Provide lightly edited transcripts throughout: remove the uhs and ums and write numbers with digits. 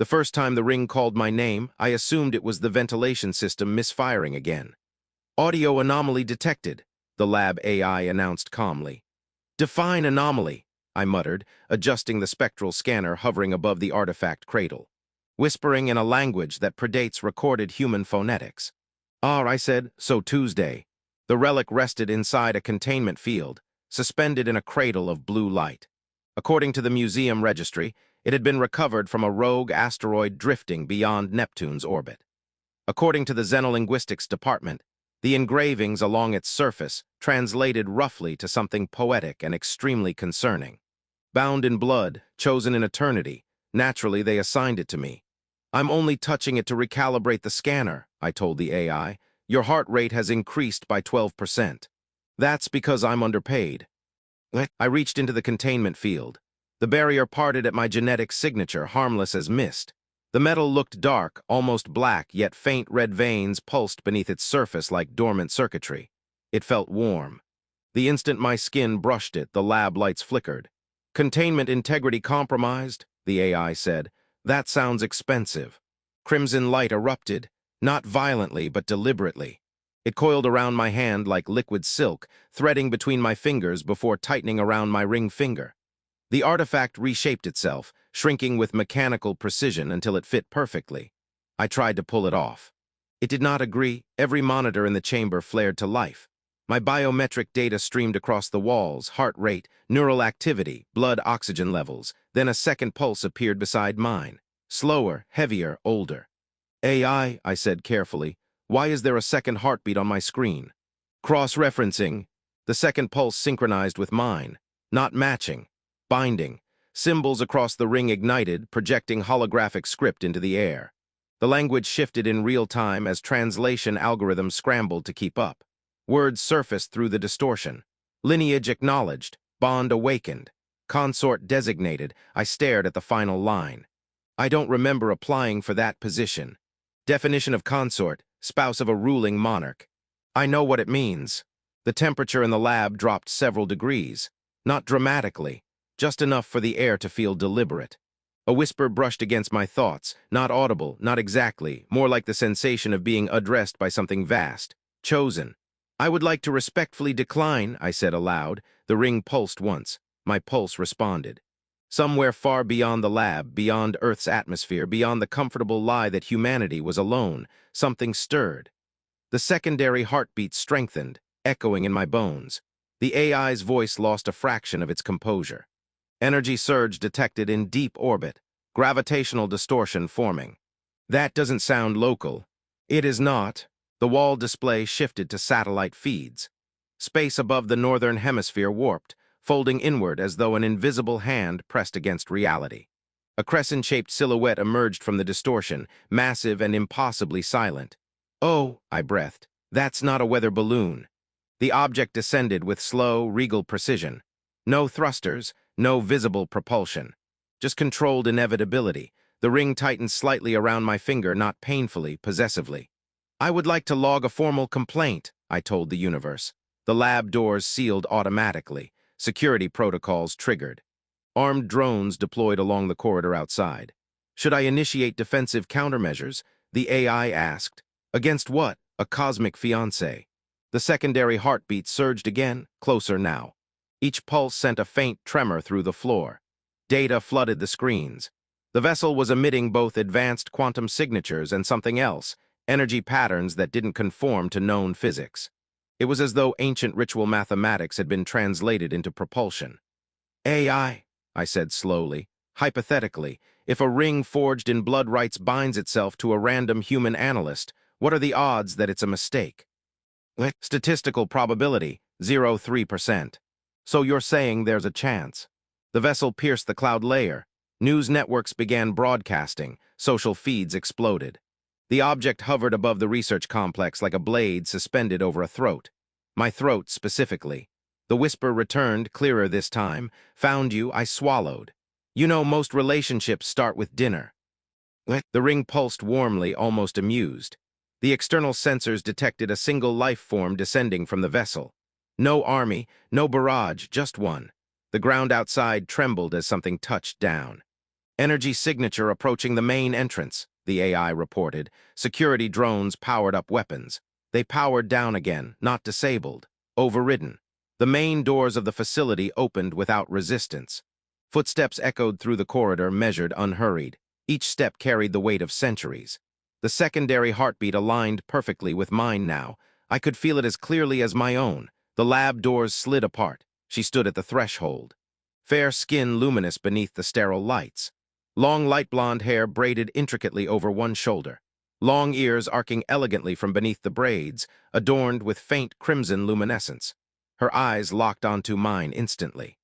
The first time the ring called my name, I assumed it was the ventilation system misfiring again. Audio anomaly detected, the lab AI announced calmly. Define anomaly, I muttered, adjusting the spectral scanner hovering above the artifact cradle, whispering in a language that predates recorded human phonetics. Ah, I said, so Tuesday. The relic rested inside a containment field, suspended in a cradle of blue light. According to the museum registry, it had been recovered from a rogue asteroid drifting beyond Neptune's orbit. According to the Xenolinguistics department, the engravings along its surface translated roughly to something poetic and extremely concerning. Bound in blood, chosen in eternity, naturally they assigned it to me. I'm only touching it to recalibrate the scanner, I told the AI. Your heart rate has increased by 12%. That's because I'm underpaid. I reached into the containment field. The barrier parted at my genetic signature, harmless as mist. The metal looked dark, almost black, yet faint red veins pulsed beneath its surface like dormant circuitry. It felt warm. The instant my skin brushed it, the lab lights flickered. Containment integrity compromised, the AI said. That sounds expensive. Crimson light erupted, not violently but deliberately. It coiled around my hand like liquid silk, threading between my fingers before tightening around my ring finger. The artifact reshaped itself, shrinking with mechanical precision until it fit perfectly. I tried to pull it off. It did not agree. Every monitor in the chamber flared to life. My biometric data streamed across the walls, heart rate, neural activity, blood oxygen levels. Then a second pulse appeared beside mine. Slower, heavier, older. AI, I said carefully, why is there a second heartbeat on my screen? Cross-referencing. The second pulse synchronized with mine. Not matching. Binding. Symbols across the ring ignited, projecting holographic script into the air. The language shifted in real time as translation algorithms scrambled to keep up. Words surfaced through the distortion. Lineage acknowledged. Bond awakened. Consort designated. I stared at the final line. I don't remember applying for that position. Definition of consort, spouse of a ruling monarch. I know what it means. The temperature in the lab dropped several degrees. Not dramatically. Just enough for the air to feel deliberate. A whisper brushed against my thoughts, not audible, not exactly, more like the sensation of being addressed by something vast, chosen. I would like to respectfully decline, I said aloud. The ring pulsed once. My pulse responded. Somewhere far beyond the lab, beyond Earth's atmosphere, beyond the comfortable lie that humanity was alone, something stirred. The secondary heartbeat strengthened, echoing in my bones. The AI's voice lost a fraction of its composure. Energy surge detected in deep orbit, gravitational distortion forming. That doesn't sound local. It is not. The wall display shifted to satellite feeds. Space above the northern hemisphere warped, folding inward as though an invisible hand pressed against reality. A crescent-shaped silhouette emerged from the distortion, massive and impossibly silent. Oh, I breathed, that's not a weather balloon. The object descended with slow, regal precision. No thrusters, no visible propulsion. Just controlled inevitability. The ring tightened slightly around my finger, not painfully, possessively. I would like to log a formal complaint, I told the universe. The lab doors sealed automatically. Security protocols triggered. Armed drones deployed along the corridor outside. Should I initiate defensive countermeasures? The AI asked. Against what? A cosmic fiancé. The secondary heartbeat surged again, closer now. Each pulse sent a faint tremor through the floor. Data flooded the screens. The vessel was emitting both advanced quantum signatures and something else, energy patterns that didn't conform to known physics. It was as though ancient ritual mathematics had been translated into propulsion. AI, I said slowly, hypothetically, if a ring forged in blood rights binds itself to a random human analyst, what are the odds that it's a mistake? Statistical probability, 0.3%. So you're saying there's a chance. The vessel pierced the cloud layer. News networks began broadcasting. Social feeds exploded. The object hovered above the research complex like a blade suspended over a throat. My throat, specifically. The whisper returned, clearer this time. Found you, I swallowed. You know, most relationships start with dinner. The ring pulsed warmly, almost amused. The external sensors detected a single life form descending from the vessel. No army, no barrage, just one. The ground outside trembled as something touched down. Energy signature approaching the main entrance, the AI reported. Security drones powered up weapons. They powered down again, not disabled. Overridden. The main doors of the facility opened without resistance. Footsteps echoed through the corridor, measured, unhurried. Each step carried the weight of centuries. The secondary heartbeat aligned perfectly with mine now. I could feel it as clearly as my own. The lab doors slid apart. She stood at the threshold. Fair skin luminous beneath the sterile lights. Long light blonde hair braided intricately over one shoulder. Long ears arcing elegantly from beneath the braids, adorned with faint crimson luminescence. Her eyes locked onto mine instantly.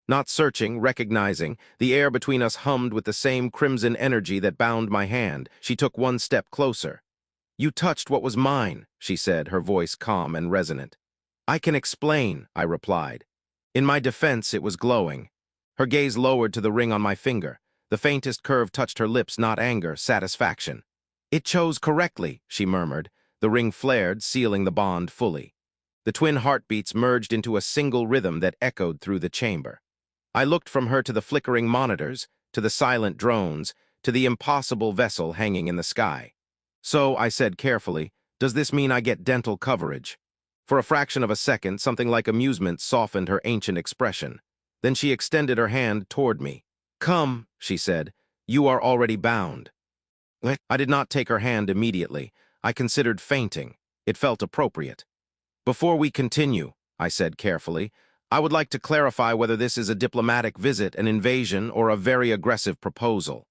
Not searching, recognizing, the air between us hummed with the same crimson energy that bound my hand. She took one step closer. "You touched what was mine," she said, her voice calm and resonant. "I can explain," I replied. In my defense, it was glowing. Her gaze lowered to the ring on my finger. The faintest curve touched her lips, not anger, satisfaction. "It chose correctly," she murmured. The ring flared, sealing the bond fully. The twin heartbeats merged into a single rhythm that echoed through the chamber. I looked from her to the flickering monitors, to the silent drones, to the impossible vessel hanging in the sky. "So," I said carefully, "does this mean I get dental coverage?" For a fraction of a second, something like amusement softened her ancient expression. Then she extended her hand toward me. "Come," she said, "you are already bound." I did not take her hand immediately. I considered fainting. It felt appropriate. "Before we continue," I said carefully, "I would like to clarify whether this is a diplomatic visit, an invasion, or a very aggressive proposal."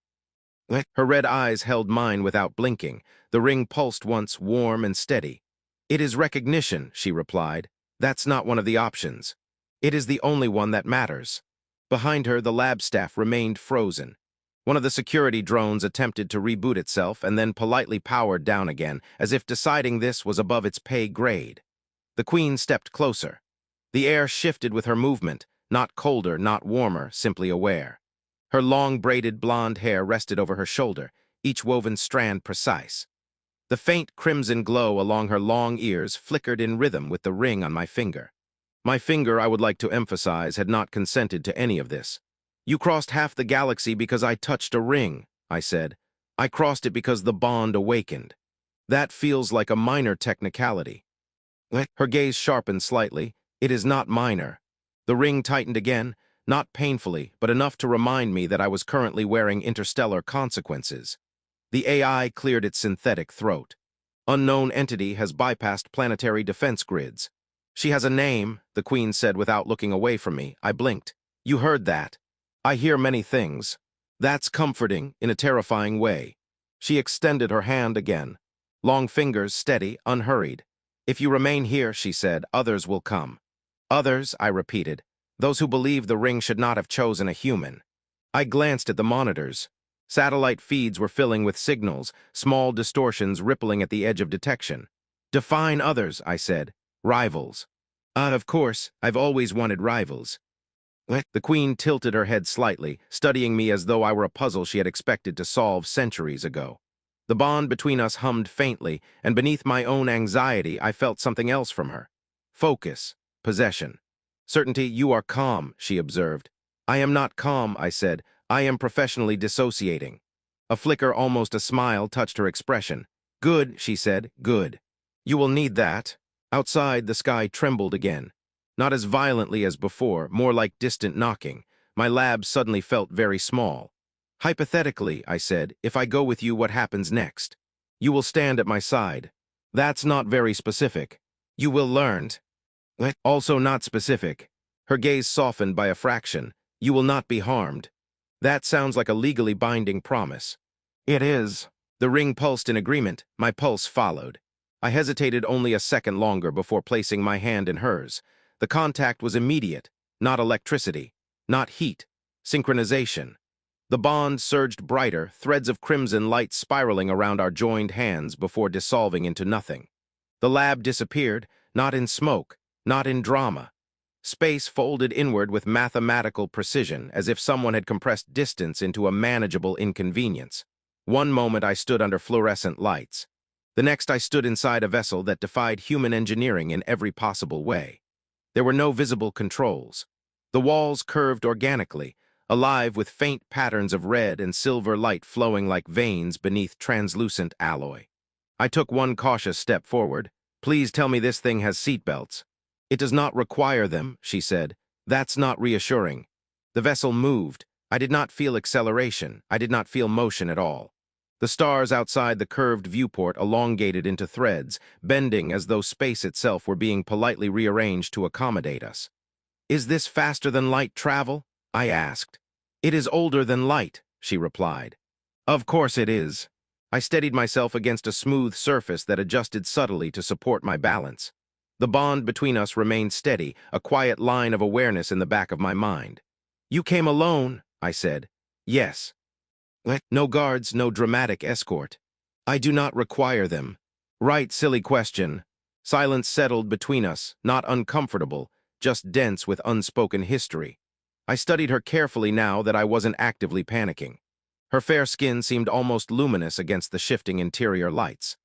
Her red eyes held mine without blinking. The ring pulsed once, warm and steady. "It is recognition," she replied. "That's not one of the options. It is the only one that matters." Behind her, the lab staff remained frozen. One of the security drones attempted to reboot itself and then politely powered down again, as if deciding this was above its pay grade. The Queen stepped closer. The air shifted with her movement, not colder, not warmer, simply aware. Her long braided blonde hair rested over her shoulder, each woven strand precise. The faint crimson glow along her long ears flickered in rhythm with the ring on my finger. My finger, I would like to emphasize, had not consented to any of this. "You crossed half the galaxy because I touched a ring," I said. "I crossed it because the bond awakened. That feels like a minor technicality." Her gaze sharpened slightly. "It is not minor." The ring tightened again, not painfully, but enough to remind me that I was currently wearing interstellar consequences. The AI cleared its synthetic throat. "Unknown entity has bypassed planetary defense grids." "She has a name," the Queen said without looking away from me. I blinked. "You heard that." "I hear many things." "That's comforting, in a terrifying way." She extended her hand again. Long fingers, steady, unhurried. "If you remain here," she said, "others will come." "Others," I repeated. "Those who believe the ring should not have chosen a human." I glanced at the monitors. Satellite feeds were filling with signals, small distortions rippling at the edge of detection. "Define others," I said. "Rivals." Of course, I've always wanted rivals." The Queen tilted her head slightly, studying me as though I were a puzzle she had expected to solve centuries ago. The bond between us hummed faintly, and beneath my own anxiety, I felt something else from her. Focus. Possession. "Certainty, you are calm," she observed. "I am not calm," I said. "I am professionally dissociating." A flicker, almost a smile, touched her expression. "Good," she said, "good. You will need that." Outside, the sky trembled again. Not as violently as before, more like distant knocking. My lab suddenly felt very small. "Hypothetically," I said, "if I go with you, what happens next?" "You will stand at my side." "That's not very specific." "You will learn." "Also not specific." Her gaze softened by a fraction. "You will not be harmed." "That sounds like a legally binding promise." "It is." The ring pulsed in agreement. My pulse followed. I hesitated only a second longer before placing my hand in hers. The contact was immediate, not electricity, not heat, synchronization. The bond surged brighter, threads of crimson light spiraling around our joined hands before dissolving into nothing. The lab disappeared, not in smoke, not in drama. Space folded inward with mathematical precision, as if someone had compressed distance into a manageable inconvenience. One moment I stood under fluorescent lights. The next I stood inside a vessel that defied human engineering in every possible way. There were no visible controls. The walls curved organically, alive with faint patterns of red and silver light flowing like veins beneath translucent alloy. I took one cautious step forward. "Please tell me this thing has seatbelts." "It does not require them," she said. "That's not reassuring." The vessel moved. I did not feel acceleration. I did not feel motion at all. The stars outside the curved viewport elongated into threads, bending as though space itself were being politely rearranged to accommodate us. "Is this faster than light travel?" I asked. "It is older than light," she replied. "Of course it is." I steadied myself against a smooth surface that adjusted subtly to support my balance. The bond between us remained steady, a quiet line of awareness in the back of my mind. "You came alone," I said. "Yes." "No guards, no dramatic escort." "I do not require them." "Right, silly question." Silence settled between us, not uncomfortable, just dense with unspoken history. I studied her carefully now that I wasn't actively panicking. Her fair skin seemed almost luminous against the shifting interior lights.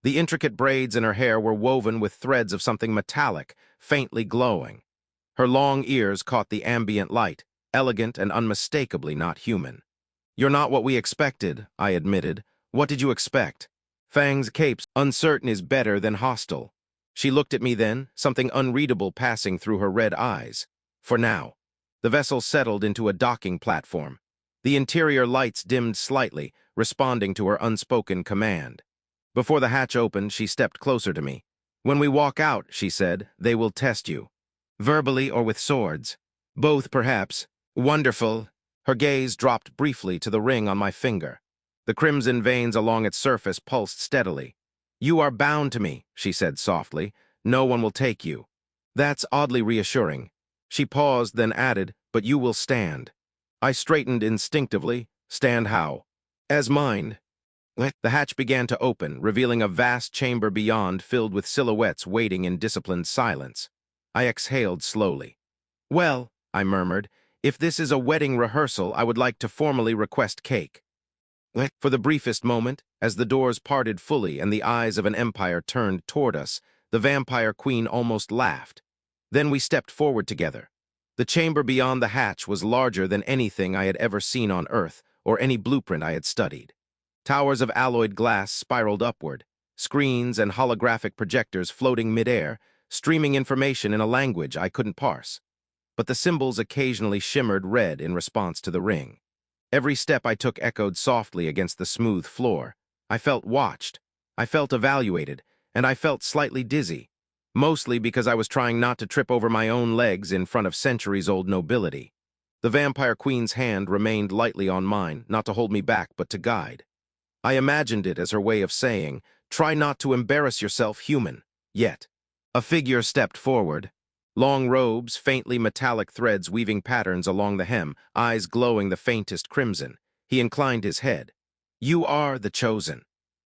The intricate braids in her hair were woven with threads of something metallic, faintly glowing. Her long ears caught the ambient light, elegant and unmistakably not human. "You're not what we expected," I admitted. "What did you expect?" "Fang's capes. Uncertain is better than hostile." She looked at me then, something unreadable passing through her red eyes. "For now." The vessel settled into a docking platform. The interior lights dimmed slightly, responding to her unspoken command. Before the hatch opened, she stepped closer to me. "When we walk out," she said, "they will test you. Verbally or with swords." "Both, perhaps." "Wonderful." Her gaze dropped briefly to the ring on my finger. The crimson veins along its surface pulsed steadily. "You are bound to me," she said softly. "No one will take you." "That's oddly reassuring." She paused, then added, "But you will stand." I straightened instinctively. "Stand how?" "As mine." The hatch began to open, revealing a vast chamber beyond filled with silhouettes waiting in disciplined silence. I exhaled slowly. "Well," I murmured, "if this is a wedding rehearsal, I would like to formally request cake." For the briefest moment, as the doors parted fully and the eyes of an empire turned toward us, the vampire queen almost laughed. Then we stepped forward together. The chamber beyond the hatch was larger than anything I had ever seen on Earth or any blueprint I had studied. Towers of alloyed glass spiraled upward, screens and holographic projectors floating midair, streaming information in a language I couldn't parse. But the symbols occasionally shimmered red in response to the ring. Every step I took echoed softly against the smooth floor. I felt watched, I felt evaluated, and I felt slightly dizzy, mostly because I was trying not to trip over my own legs in front of centuries-old nobility. The vampire queen's hand remained lightly on mine, not to hold me back, but to guide. I imagined it as her way of saying, "Try not to embarrass yourself, human." Yet, a figure stepped forward. Long robes, faintly metallic threads weaving patterns along the hem, eyes glowing the faintest crimson. He inclined his head. "You are the chosen."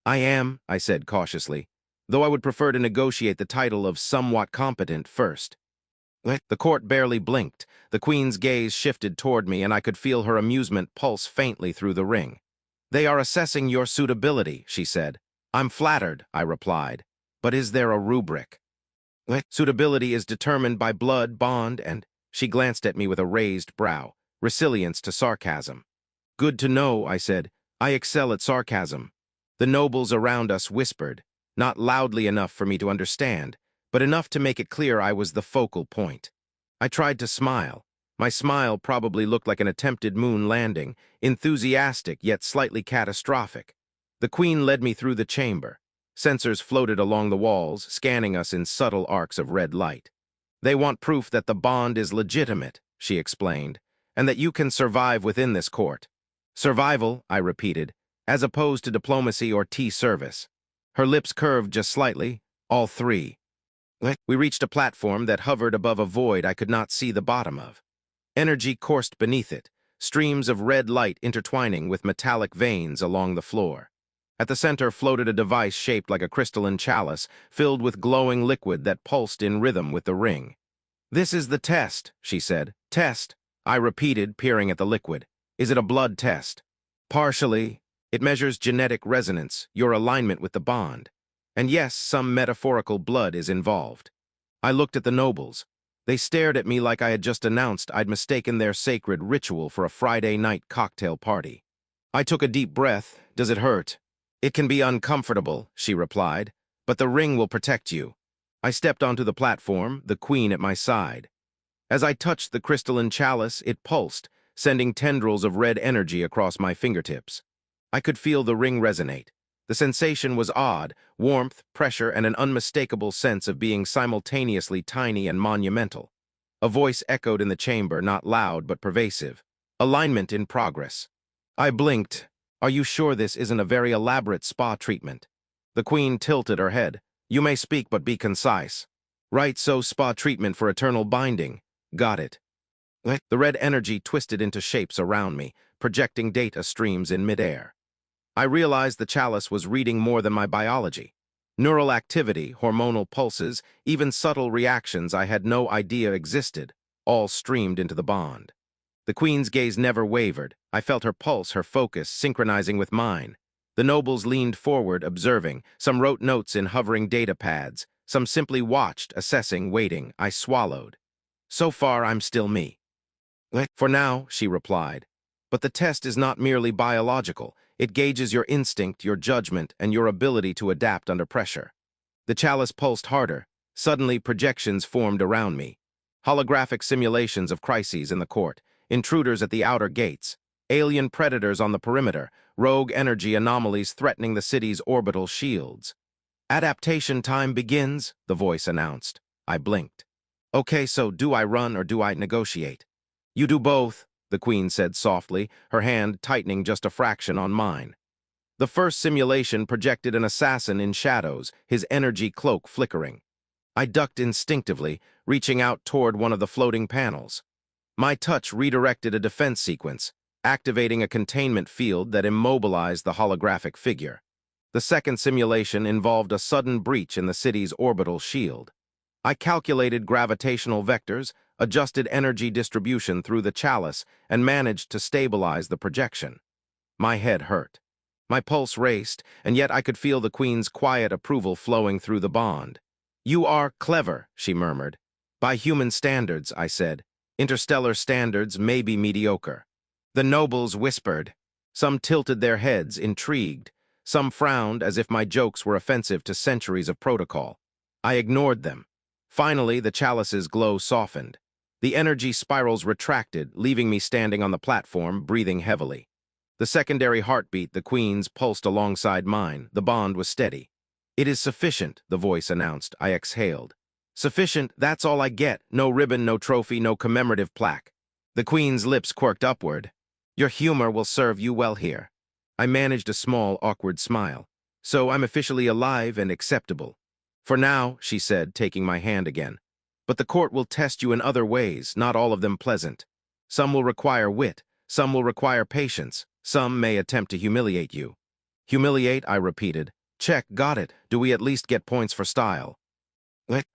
"I am," I said cautiously, "though I would prefer to negotiate the title of somewhat competent first." The court barely blinked. The queen's gaze shifted toward me, and I could feel her amusement pulse faintly through the ring. "They are assessing your suitability," she said. "I'm flattered," I replied. "But is there a rubric?" "Suitability is determined by blood, bond, and—" She glanced at me with a raised brow, resilience to sarcasm. "Good to know," I said. "I excel at sarcasm." The nobles around us whispered, not loudly enough for me to understand, but enough to make it clear I was the focal point. I tried to smile. My smile probably looked like an attempted moon landing, enthusiastic yet slightly catastrophic. The queen led me through the chamber. Sensors floated along the walls, scanning us in subtle arcs of red light. "They want proof that the bond is legitimate," she explained, "and that you can survive within this court." "Survival," I repeated, "as opposed to diplomacy or tea service." Her lips curved just slightly. "All three." We reached a platform that hovered above a void I could not see the bottom of. Energy coursed beneath it, streams of red light intertwining with metallic veins along the floor. At the center floated a device shaped like a crystalline chalice, filled with glowing liquid that pulsed in rhythm with the ring. "This is the test," she said. "Test," I repeated, peering at the liquid. "Is it a blood test?" "Partially. It measures genetic resonance, your alignment with the bond. And yes, some metaphorical blood is involved." I looked at the nobles. They stared at me like I had just announced I'd mistaken their sacred ritual for a Friday night cocktail party. I took a deep breath. Does it hurt? It can be uncomfortable, she replied, but the ring will protect you. I stepped onto the platform, the queen at my side. As I touched the crystalline chalice, it pulsed, sending tendrils of red energy across my fingertips. I could feel the ring resonate. The sensation was odd, warmth, pressure, and an unmistakable sense of being simultaneously tiny and monumental. A voice echoed in the chamber, not loud but pervasive. Alignment in progress. I blinked. Are you sure this isn't a very elaborate spa treatment? The queen tilted her head. You may speak, but be concise. Right, so spa treatment for eternal binding. Got it. The red energy twisted into shapes around me, projecting data streams in midair. I realized the chalice was reading more than my biology. Neural activity, hormonal pulses, even subtle reactions I had no idea existed, all streamed into the bond. The queen's gaze never wavered. I felt her pulse, her focus, synchronizing with mine. The nobles leaned forward, observing. Some wrote notes in hovering data pads. Some simply watched, assessing, waiting. I swallowed. So far, I'm still me. For now, she replied. But the test is not merely biological. It gauges your instinct, your judgment, and your ability to adapt under pressure. The chalice pulsed harder. Suddenly, projections formed around me. Holographic simulations of crises in the court, intruders at the outer gates, alien predators on the perimeter, rogue energy anomalies threatening the city's orbital shields. Adaptation time begins, the voice announced. I blinked. Okay, so do I run or do I negotiate? You do both, the queen said softly, her hand tightening just a fraction on mine. The first simulation projected an assassin in shadows, his energy cloak flickering. I ducked instinctively, reaching out toward one of the floating panels. My touch redirected a defense sequence, activating a containment field that immobilized the holographic figure. The second simulation involved a sudden breach in the city's orbital shield. I calculated gravitational vectors, adjusted energy distribution through the chalice, and managed to stabilize the projection. My head hurt. My pulse raced, and yet I could feel the queen's quiet approval flowing through the bond. You are clever, she murmured. By human standards, I said. Interstellar standards may be mediocre. The nobles whispered. Some tilted their heads, intrigued. Some frowned as if my jokes were offensive to centuries of protocol. I ignored them. Finally, the chalice's glow softened. The energy spirals retracted, leaving me standing on the platform, breathing heavily. The secondary heartbeat, the queen's, pulsed alongside mine. The bond was steady. It is sufficient, the voice announced. I exhaled. Sufficient, that's all I get. No ribbon, no trophy, no commemorative plaque. The queen's lips quirked upward. Your humor will serve you well here. I managed a small, awkward smile. So I'm officially alive and acceptable. For now, she said, taking my hand again. But the court will test you in other ways, not all of them pleasant. Some will require wit, some will require patience, some may attempt to humiliate you. Humiliate, I repeated. Check, got it. Do we at least get points for style?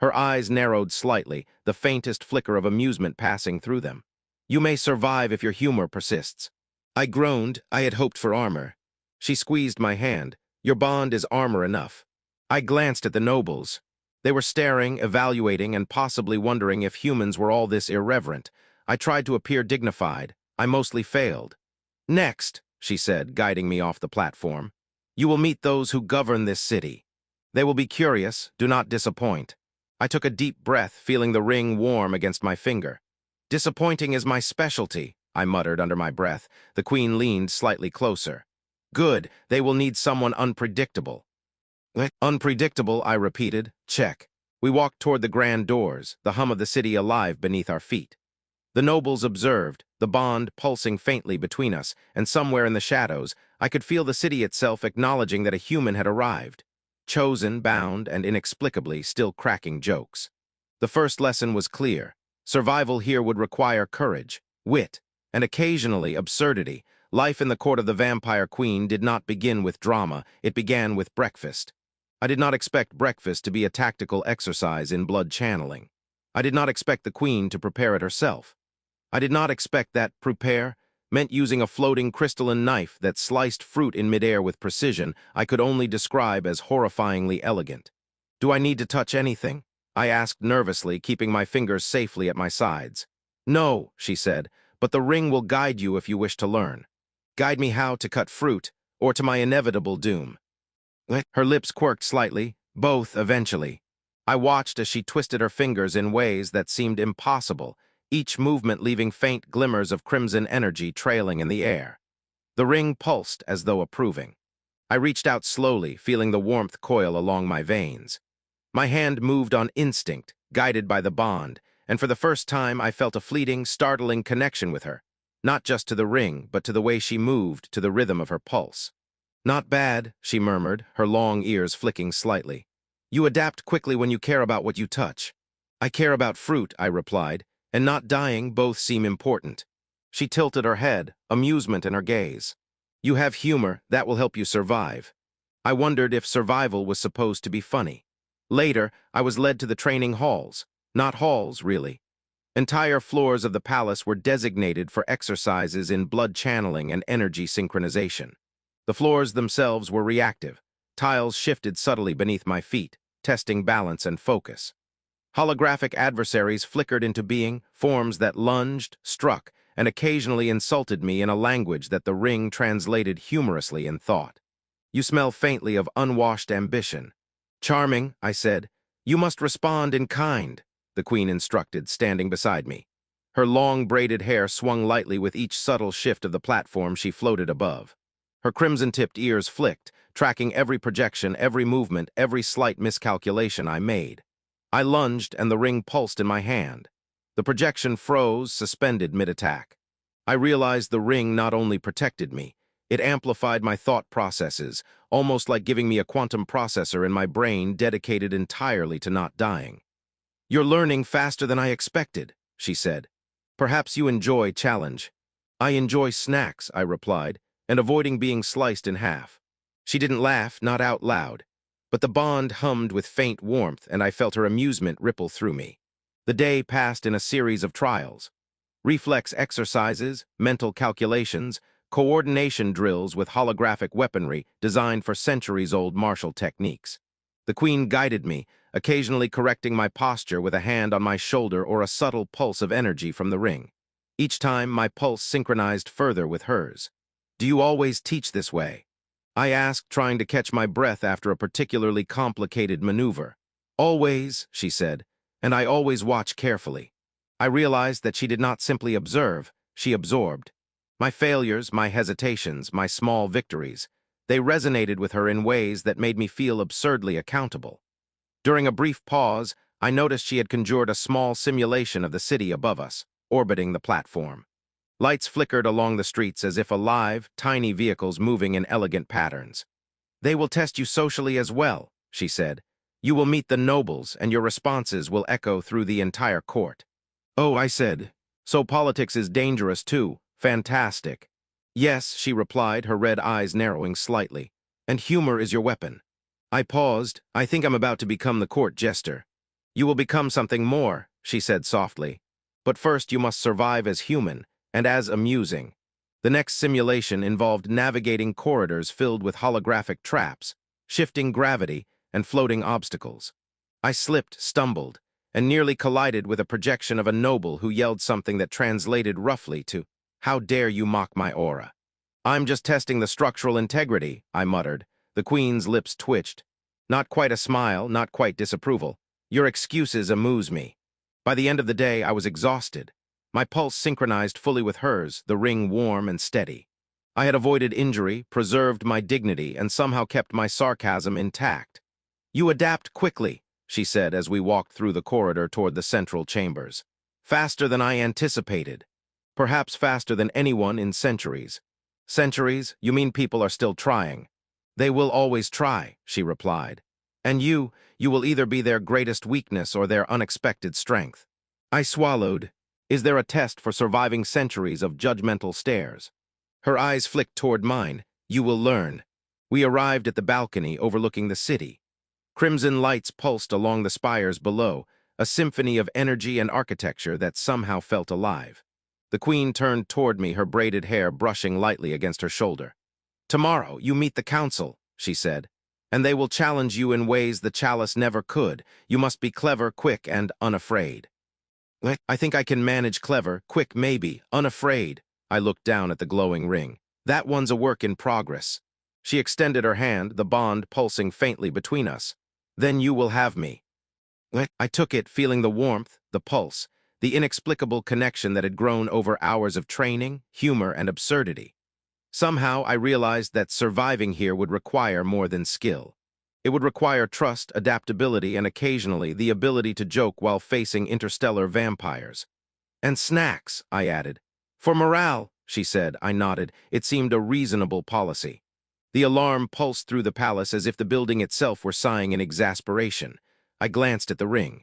Her eyes narrowed slightly, the faintest flicker of amusement passing through them. You may survive if your humor persists. I groaned. I had hoped for armor. She squeezed my hand. Your bond is armor enough. I glanced at the nobles. They were staring, evaluating, and possibly wondering if humans were all this irreverent. I tried to appear dignified. I mostly failed. Next, she said, guiding me off the platform, you will meet those who govern this city. They will be curious, do not disappoint. I took a deep breath, feeling the ring warm against my finger. Disappointing is my specialty, I muttered under my breath. The queen leaned slightly closer. Good, they will need someone unpredictable. Unpredictable, I repeated. Check. We walked toward the grand doors, the hum of the city alive beneath our feet. The nobles observed, the bond pulsing faintly between us, and somewhere in the shadows, I could feel the city itself acknowledging that a human had arrived. Chosen, bound, and inexplicably still cracking jokes. The first lesson was clear. Survival here would require courage, wit, and occasionally absurdity. Life in the court of the Vampire Queen did not begin with drama, it began with breakfast. I did not expect breakfast to be a tactical exercise in blood channeling. I did not expect the queen to prepare it herself. I did not expect that prepare meant using a floating crystalline knife that sliced fruit in midair with precision I could only describe as horrifyingly elegant. Do I need to touch anything? I asked nervously, keeping my fingers safely at my sides. No, she said, but the ring will guide you if you wish to learn. Guide me how to cut fruit, or to my inevitable doom. Her lips quirked slightly, both eventually. I watched as she twisted her fingers in ways that seemed impossible, each movement leaving faint glimmers of crimson energy trailing in the air. The ring pulsed as though approving. I reached out slowly, feeling the warmth coil along my veins. My hand moved on instinct, guided by the bond, and for the first time I felt a fleeting, startling connection with her, not just to the ring, but to the way she moved, to the rhythm of her pulse. Not bad, she murmured, her long ears flicking slightly. You adapt quickly when you care about what you touch. I care about fruit, I replied, and not dying both seem important. She tilted her head, amusement in her gaze. You have humor, that will help you survive. I wondered if survival was supposed to be funny. Later, I was led to the training halls. Not halls, really. Entire floors of the palace were designated for exercises in blood channeling and energy synchronization. The floors themselves were reactive. Tiles shifted subtly beneath my feet, testing balance and focus. Holographic adversaries flickered into being, forms that lunged, struck, and occasionally insulted me in a language that the ring translated humorously in thought. You smell faintly of unwashed ambition. Charming, I said. You must respond in kind, the queen instructed, standing beside me. Her long braided hair swung lightly with each subtle shift of the platform she floated above. Her crimson-tipped ears flicked, tracking every projection, every movement, every slight miscalculation I made. I lunged, and the ring pulsed in my hand. The projection froze, suspended mid-attack. I realized the ring not only protected me, it amplified my thought processes, almost like giving me a quantum processor in my brain dedicated entirely to not dying. You're learning faster than I expected, she said. Perhaps you enjoy challenge. I enjoy snacks, I replied, and avoiding being sliced in half. She didn't laugh, not out loud, but the bond hummed with faint warmth, and I felt her amusement ripple through me. The day passed in a series of trials. Reflex exercises, mental calculations, coordination drills with holographic weaponry designed for centuries-old martial techniques. The queen guided me, occasionally correcting my posture with a hand on my shoulder or a subtle pulse of energy from the ring. Each time, my pulse synchronized further with hers. Do you always teach this way? I asked, trying to catch my breath after a particularly complicated maneuver. Always, she said, and I always watch carefully. I realized that she did not simply observe, she absorbed. My failures, my hesitations, my small victories, they resonated with her in ways that made me feel absurdly accountable. During a brief pause, I noticed she had conjured a small simulation of the city above us, orbiting the platform. Lights flickered along the streets as if alive, tiny vehicles moving in elegant patterns. They will test you socially as well, she said. You will meet the nobles, and your responses will echo through the entire court. Oh, I said. So politics is dangerous too. Fantastic. Yes, she replied, her red eyes narrowing slightly. And humor is your weapon. I paused. I think I'm about to become the court jester. You will become something more, she said softly. But first you must survive as human, and as amusing. The next simulation involved navigating corridors filled with holographic traps, shifting gravity, and floating obstacles. I slipped, stumbled, and nearly collided with a projection of a noble who yelled something that translated roughly to, "How dare you mock my aura?" "I'm just testing the structural integrity," I muttered. The queen's lips twitched. Not quite a smile, not quite disapproval. Your excuses amuse me. By the end of the day, I was exhausted. My pulse synchronized fully with hers, the ring warm and steady. I had avoided injury, preserved my dignity, and somehow kept my sarcasm intact. You adapt quickly, she said as we walked through the corridor toward the central chambers. Faster than I anticipated. Perhaps faster than anyone in centuries. Centuries? You mean people are still trying? They will always try, she replied. And you will either be their greatest weakness or their unexpected strength. I swallowed. Is there a test for surviving centuries of judgmental stares? Her eyes flicked toward mine. You will learn. We arrived at the balcony overlooking the city. Crimson lights pulsed along the spires below, a symphony of energy and architecture that somehow felt alive. The queen turned toward me, her braided hair brushing lightly against her shoulder. Tomorrow, you meet the council, she said. and they will challenge you in ways the chalice never could. You must be clever, quick, and unafraid. I think I can manage clever, quick maybe, unafraid. I looked down at the glowing ring. That one's a work in progress. She extended her hand, the bond pulsing faintly between us. Then you will have me. I took it, feeling the warmth, the pulse, the inexplicable connection that had grown over hours of training, humor, and absurdity. Somehow I realized that surviving here would require more than skill. It would require trust, adaptability, and occasionally the ability to joke while facing interstellar vampires. And snacks, I added. For morale, she said. I nodded. It seemed a reasonable policy. The alarm pulsed through the palace as if the building itself were sighing in exasperation. I glanced at the ring.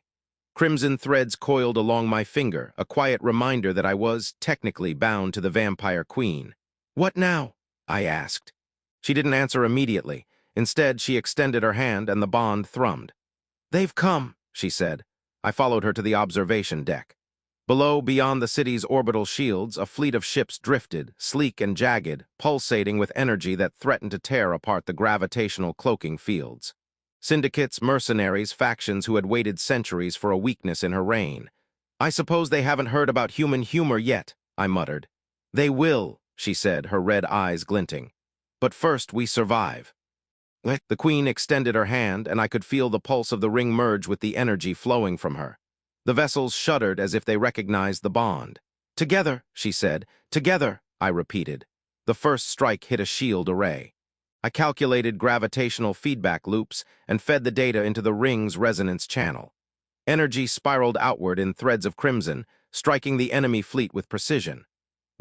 Crimson threads coiled along my finger, a quiet reminder that I was, technically, bound to the vampire queen. What now? I asked. She didn't answer immediately. Instead, she extended her hand and the bond thrummed. They've come, she said. I followed her to the observation deck. Below, beyond the city's orbital shields, a fleet of ships drifted, sleek and jagged, pulsating with energy that threatened to tear apart the gravitational cloaking fields. Syndicates, mercenaries, factions who had waited centuries for a weakness in her reign. I suppose they haven't heard about human humor yet, I muttered. They will, she said, her red eyes glinting. But first we survive. The queen extended her hand, and I could feel the pulse of the ring merge with the energy flowing from her. The vessels shuddered as if they recognized the bond. Together, she said. Together, I repeated. The first strike hit a shield array. I calculated gravitational feedback loops and fed the data into the ring's resonance channel. Energy spiraled outward in threads of crimson, striking the enemy fleet with precision.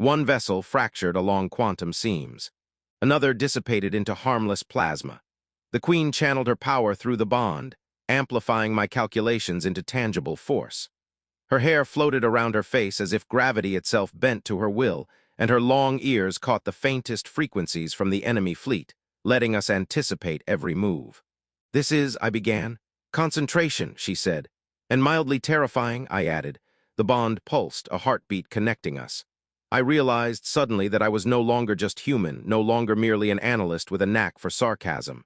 One vessel fractured along quantum seams. Another dissipated into harmless plasma. The queen channeled her power through the bond, amplifying my calculations into tangible force. Her hair floated around her face as if gravity itself bent to her will, and her long ears caught the faintest frequencies from the enemy fleet, letting us anticipate every move. This is, I began. Concentration, she said. And mildly terrifying, I added. The bond pulsed, a heartbeat connecting us. I realized suddenly that I was no longer just human, no longer merely an analyst with a knack for sarcasm.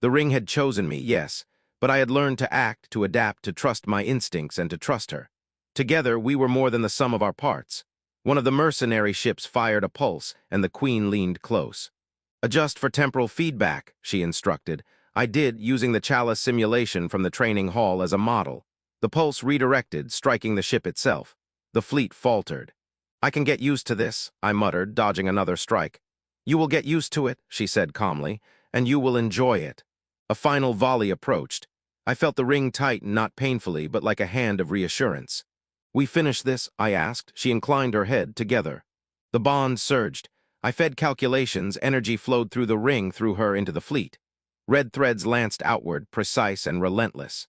The ring had chosen me, yes, but I had learned to act, to adapt, to trust my instincts, and to trust her. Together, we were more than the sum of our parts. One of the mercenary ships fired a pulse, and the queen leaned close. Adjust for temporal feedback, she instructed. I did, using the chalice simulation from the training hall as a model. The pulse redirected, striking the ship itself. The fleet faltered. I can get used to this, I muttered, dodging another strike. You will get used to it, she said calmly, and you will enjoy it. A final volley approached. I felt the ring tighten, not painfully, but like a hand of reassurance. We finish this, I asked. She inclined her head. Together. The bond surged. I fed calculations. Energy flowed through the ring, through her into the fleet. Red threads lanced outward, precise and relentless.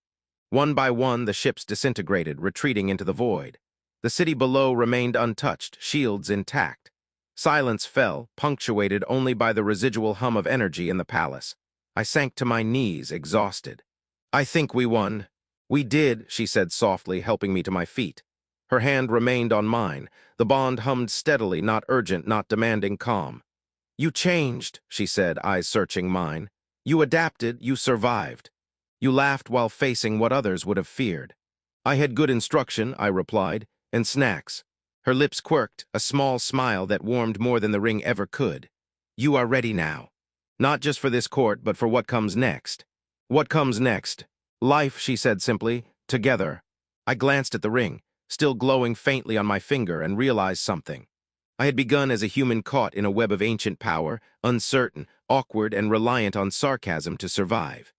One by one, the ships disintegrated, retreating into the void. The city below remained untouched, shields intact. Silence fell, punctuated only by the residual hum of energy in the palace. I sank to my knees, exhausted. I think we won. We did, she said softly, helping me to my feet. Her hand remained on mine. The bond hummed steadily, not urgent, not demanding calm. You changed, she said, eyes searching mine. You adapted, you survived. You laughed while facing what others would have feared. I had good instruction, I replied, and snacks. Her lips quirked, a small smile that warmed more than the ring ever could. You are ready now. Not just for this court, but for what comes next. What comes next? Life, she said simply. Together. I glanced at the ring, still glowing faintly on my finger, and realized something. I had begun as a human caught in a web of ancient power, uncertain, awkward, and reliant on sarcasm to survive.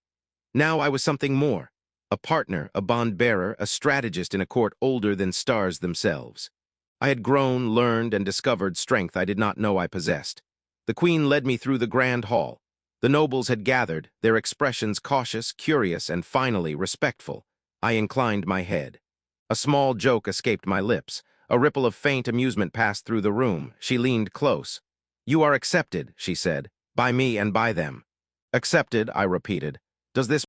Now I was something more. A partner, a bond-bearer, a strategist in a court older than stars themselves. I had grown, learned, and discovered strength I did not know I possessed. The queen led me through the grand hall. The nobles had gathered, their expressions cautious, curious, and finally respectful. I inclined my head. A small joke escaped my lips. A ripple of faint amusement passed through the room. She leaned close. You are accepted, she said, by me and by them. Accepted, I repeated. Does this